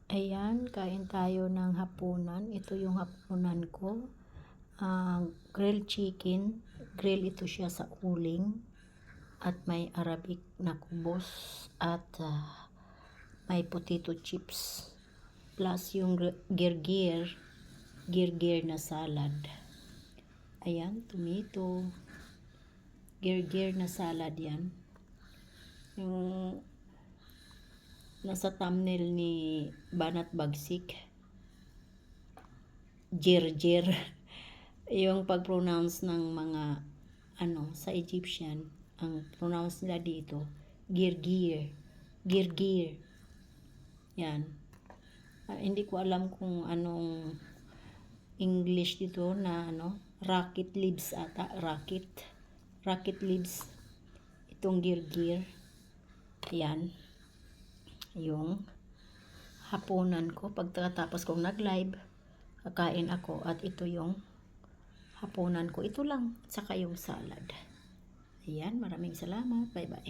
Ayan, kain tayo ng hapunan. Ito yung hapunan ko. Grilled chicken. Grill ito siya sa uling. At may Arabic na kubos. At may potato chips. Plus yung girgir na salad. Ayan, tomato. Girgir na salad yan. Yung nasa thumbnail ni Banat Bagsik, Jirjir yung pag-pronounce ng mga sa Egyptian, ang pronounce nila dito girgir, girgir yan. Hindi ko alam kung anong English dito na rocket leaves ata, rocket leaves itong girgir. Yan yung hapunan ko pagkatapos kong nag-live. Kakain ako at ito yung hapunan ko. Ito lang, saka yung salad. Ayan, maraming salamat. Bye bye.